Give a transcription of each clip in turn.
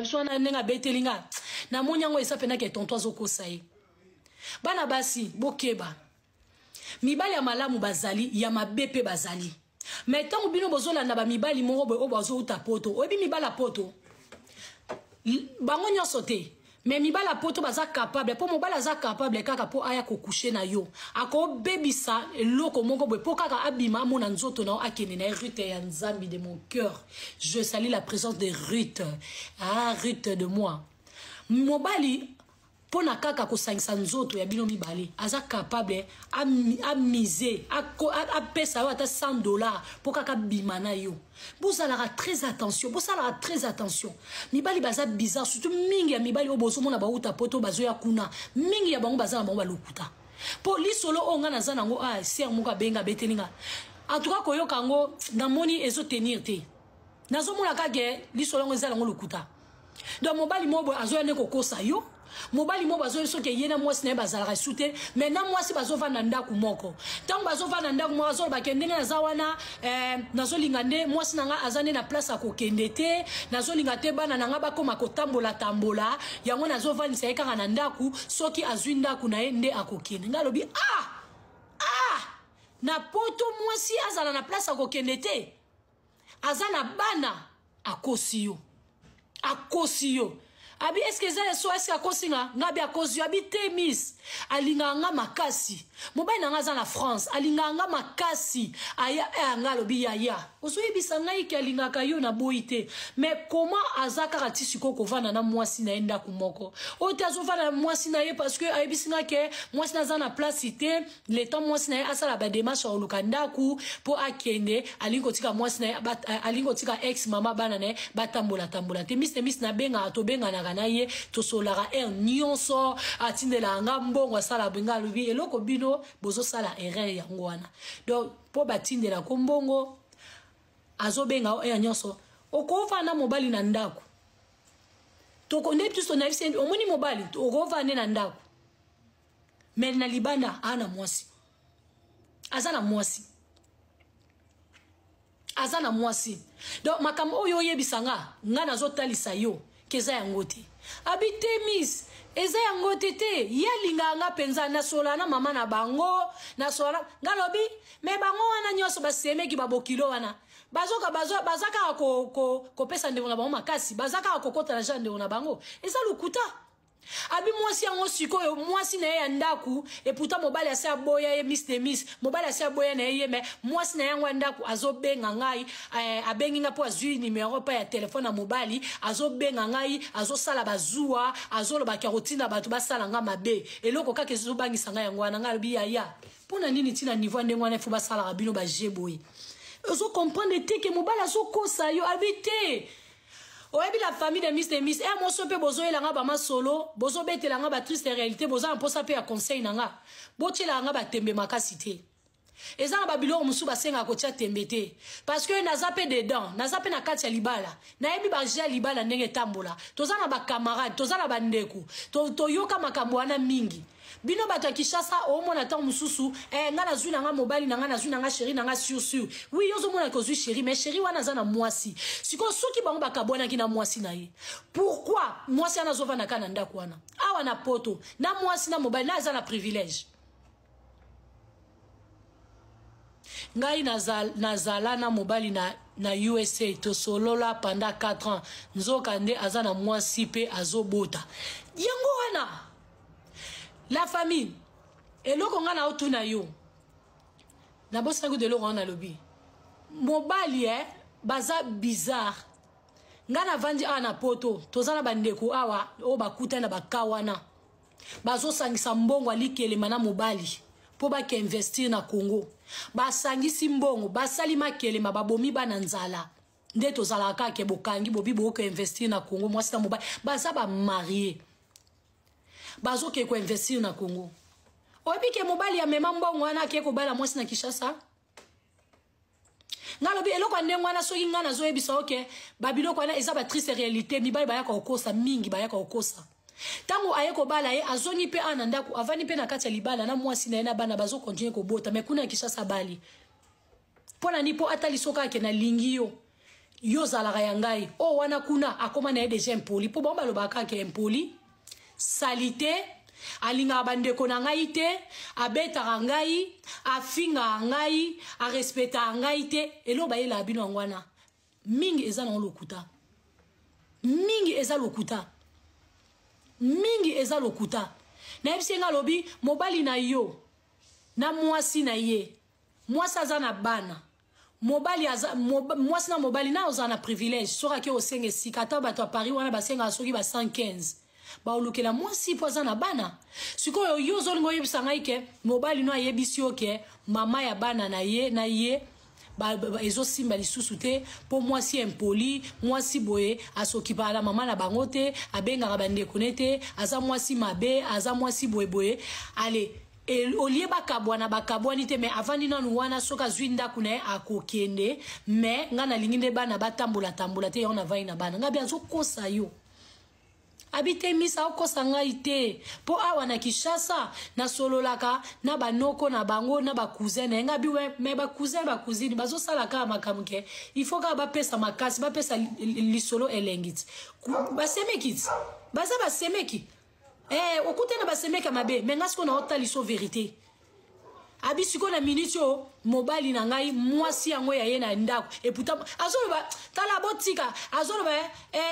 Shwana nenga betelinga na monyango esapena ke tonto azokosa ye bana basi bokeba mibali ya malamu bazali ya mabepe bazali mais tant bino bozolanda ba mibali moko bo bazo uta poto obi mibala poto bango nyonso te mais mibala poto baza capable po mobala za capable kaka po aya ko coucher na yo ako bebisa eloko moko bo po kaka abima mona nzoto na akene na Ruth ya nzambi de mon cœur. Je salue la présence de Ruth. Ah Ruth de moi. Mobali pona kaka ko sangisa nzoto ya bino mibale aza capable a miser a pesa ata $100 po kaka bima na yo. Bozala très attention, bozala très attention. Mibali baza bizarre surtout mingi ya mibali obozo mona ba uta poto bazo ya kuna. Mingi ya bango baza na bango balukuta. Po li solo onga na zana ngo ser muka benga betelinga. En tout cas koyoka ngo na moni ezo tenir te. Nazo mona kage li solo ngo zala ngo lukuta. Donc mobali mobo azo ya neko kosa yo. Mobali mo bazo so ke yena mwasi na bazala rasute mais na mwasi bazo vanda ndaku moko tant bazo vanda ndaku mo bazo bakende na zawana nazo lingande mwasi nanga azane na place akokende te nazo lingate bana nanga bakoma kotambola tambola yango nazo vanisa ekanga na ndaku soki azwi ndaku na ende akokende ngalobi na poto mwasi azala na place akokende te azana bana akosiyo abi est-ce que ça so est-ce que kosinga ngabi akosi abi temis alinga nga makasi mobali na ngaza na France alinga nga makasi aya nga lobi ya osoyebisa ngai ke alinga kayo na boite mais comment azaka ratisi koko vana na mwasi na enda kumoko otazo vana mwasi na ye parce que ayebisinga ke mwasi na za na place te le temps mwasi na ye asala ba démarche au lukandaku po akende alingo tika mwasi na ye alingo tika ex mama bana na batambola temis na benga to benga na naye to solara nyonso atindela nga mbongo sala benga lubi eloko bino bozo sala erreur ya ngwana donc po batindela ko mbongo azobenga nyonso okova na mobali na ndako to konde plus on a vu omoni mobali okova na ndako mais na libanda ana mwasi azana mwasi donc makambo oyo yebisanga nga nazotalisa yo keza yangote abite miss eza yangote te yalinga nga penza na sola na mama na bango na sola ngalobi me bango wana nyoso basemeki babokilo wana bazaka ko pesa ndeko na bango makasi bazaka ko kota na jande na bango eza lukuta abi mwasi yango sikoyo mwasi na ya ndaku et pourtant mobali asa boya ye miss mobali asa boya na ye me mwasi na yango ndaku azobenga ngai abengi nga po azui numéro pa ya téléphone na mobali azobenga ngai azosala bazua azoloba karotina bato basala nga mabe eloko kaka ezobangisa ngai yango na ngai bi ya pona nini tina niveau ndengo na fo basala rabino ba jeboyi ozo comprendre te ke mobali azokosa yo habité. Oyebi la famille de Miss moi so pe bozo elanga ba ma solo bozo betelanga ba triste réalité bozo amposa pe ya conseil nanga botila nga ba tembe makasi te ezanga ba biloko musu basenga ko tia tembe te parce que naza pe dedans naza pe na kati ya libala na yebi ba ja libala ndenge tambola tozana ba camarade tozana ba ndeku to yoka makambo wana mingi bino bato Kishasa o mona tan mususu nga na zuna nga mobali nga na zuna nga chéri nga sur oui yozo mona ko zui chéri mais chéri wana za na mwasi siko soki bango bakabona ki na mwasi na ye pourquoi mwasi ana zova na kana ndako wana awa na poto na mwasi na mobali na za na privilège ngai nazala na mobali na USA to solola pendant 4 ans nzoka nde azana mwasi pe azobota yango wana la famille eloko nga na otuna yo na bosa ko de lo na lobi mobali baza bizarre nga na vandi ana poto tozana bandeko awa o bakuta na bakawana bazo sangisa mbongo alikele mana mobali po ba ke investir na Congo basangisi mbongo basali makele mababomi bana nzala nde tozala ka ke bokangi bobi bo ko investir na Congo mwasi na mobali baza ba marié bazo ke ko investir na Congo oyebi ke mobali ya mema mbongo wana ke ko bala mwasi na Kishasa ngalobi eloko ndengo wana soki ngana zo yebisa oke babilo kwa na eza ba triste réalité mibali bayaka okosa mingi bayaka okosa tango ayeko bala ye azongi pe ananda ku avani pe na kati ya libala na mwasi na ena bana bazo continuer ko bota mais kuna Kishasa bali pona nipo atali soka ke na lingio yo zalaka ya ngai o wana kuna akoma na ye déjà impoli po bomba lobaka ke impoli salite alinga bandeko na ngai te abetaka ngai afinga ngai a respecta ngai te eloba yela bino ngwana mingi eza na lokuta mingi eza lokuta na ebisenga lobi mobali na yo na mwasi na ye mwasi aza na bana mobali mwasi na mobali na oza na privilège soka ke osenge sika ata bato a Paris wana basenga soki ba 115 baolukela mwasi po aza na bana sikoyo yo ozolinga oyebisa ngai ke mobali no ayebisi yo ke mama ya bana na ye ezosimba lisusu te po mwasi impoli mwasi boye asokipa la mama na bango te abengaka bandeko ne te aza mwasi mabe aza mwasi boye ale olie bakabwani te me avandi nanu wana soka zwi ndako na ye akokende me nga nalingi nde bana batambola te yango na vai na bana nga bi azokosa yo abite misa okosa ngai te po awa na Kinshasa na sololaka na banoko na bango na bacousine nga biwe me bacousine bazosalaka makamuke il faut ka bapesa makasi bapesa lisolo elengiti basemekiti basemeki okute na basemeka mabe me nga siko na ota liso vérité abisiko na minute yo mobali na ngai mwasi yango ya ye na ndako eputa azoloba tala botika azoloba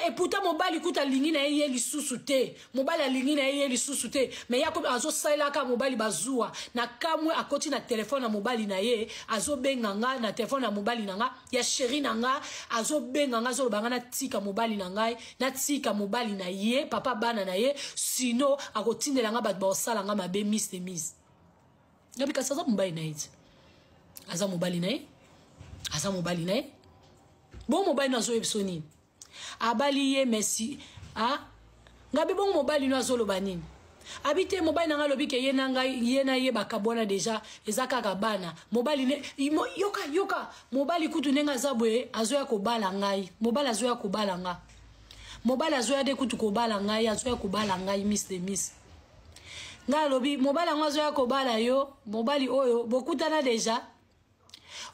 eputa mobali kuta lingi na ye lisusu te mobali alingi na ye lisusu te me yako azosalaka mobali bazua na kamwe akoti na telefone na mobali na ye azobenga nga na telefone na mobali na nga ya chéri na nga azobenga nga azoloba nga na tika mobali na ngai na tika mobali na ye papa bana na ye sino akotindela nga bato baosala nga mabe miss Ngabi kasi aza mobali na ye aza mobali na ye bon mobali na zo yebiso nini abali ye merci ngabi bon mobali no azoloba nini abite mobali na nga lobi ke ye na ye bakabona deja eza kaka bana mobali ne yoka mobali kutu nenga aza boye azoya kobala ngai mobali azoya kobala nga mobali azoya de kutu kobala ngai azoya kobala ngai miss nga lobi mobali ngo ya kobala yo mobali oyo bokutana deja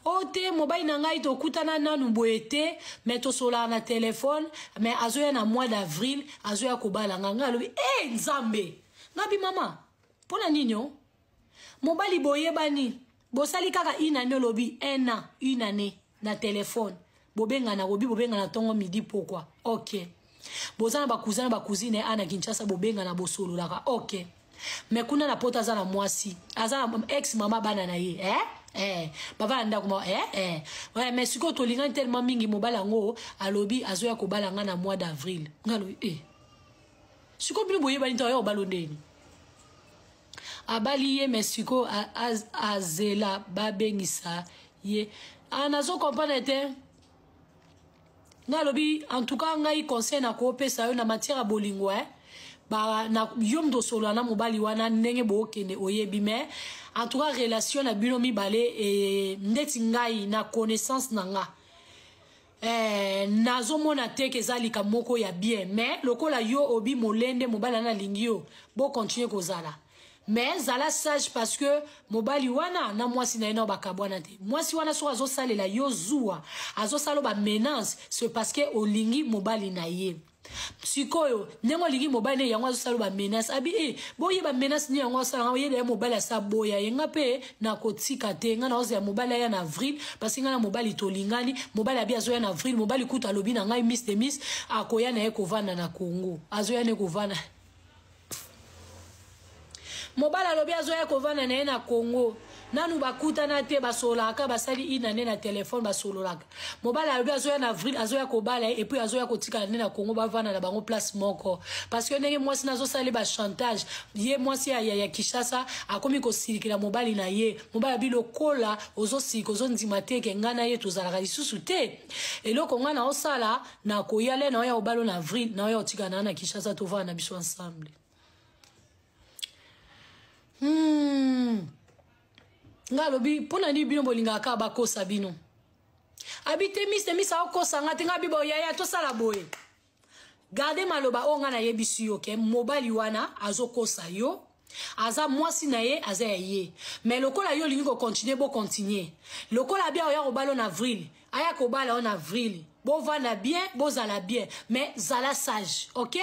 ote mobali na ngai to kutana nanu boete mais to sola na téléphone mais azoya na mois d'avril azoya kobala nga lobi nzambe ngabi mama pona ninyo mobali boyebani bosali kaka inane lobi une année na téléphone bobenga na robi bobenga na tongo midi pourquoi OK bozana ba cousine ana Kinshasa bobenga na bosolo laka OK mais kuna na pota za na mwasi aza na ex mama bana na ye baba nda kuma ouais mais siko to linga tellement mingi mobala ngo alobi azoya ko balanga na mois d'avril ngalo siko bino boye bani to yo balondeni abali ye mais siko azela babengisa ye anazo comprendre te ngalobi en tout cas ngai conseil na ko pesa yo na matière bolingo ba na yom do solo na mobali wana ndenge bokende oyebi mais en tout cas relation na bino mibale ndeti ngai na connaissance nanga nazomona te ke zalika moko ya bien mais lokola yo obi molende mobali na lingi yo bo continuer kozala mais zala sage parce que mobali wana na mwasi na ino bakabwana te mwasi wana so azosalela yo zuwa azosalo ba menace c'est parce que olingi mobali na ye sikoyo nengo lingi mobali ne yango azosalo ba menace abi boye ba menace ni yango asala ye de mobali asa boya yenga pe na kotika te nga na ozo ya mobali ya na avril parce que nga na mobali tolingani mobali abi azoya na avril mobali kuta lobi na ngai miss akoya na ye kovanda na Congo azoya ne kovanda mobala lobi azoya kovanda na ye na Congo nanu bakuta na te basolaka basali inane na telefone basololaka mobala lobi azoya na avril azoya kobala et puis azoya kotika na Congo bavana na bango place moko parce que ndenge mwasi nazo sali ba chantage ye mwasi ya Kinshasa akomi ko silikila mobali na ye mobala bilo kola ozo siko zo ndima te ke ngana ye tozalaka lisusu te eloko ngana osala na koyale na ya obalo na avril na ya otika na Kinshasa tovana na biso ensemble ngalobi pona ni bino bolinga ka bakosa bino abite misa okosa ngati ngabi bo yaya to sala boye garde maloba onga na yebisi yo ke mobali wana azokosa yo aza mwasi na ye aza ye mais lokola yo lingi ko continuer bo continuer lokola bia oya ko balo na avril aya ko bala en avril bovanda bien, bozala bien, mais zala sage, ok?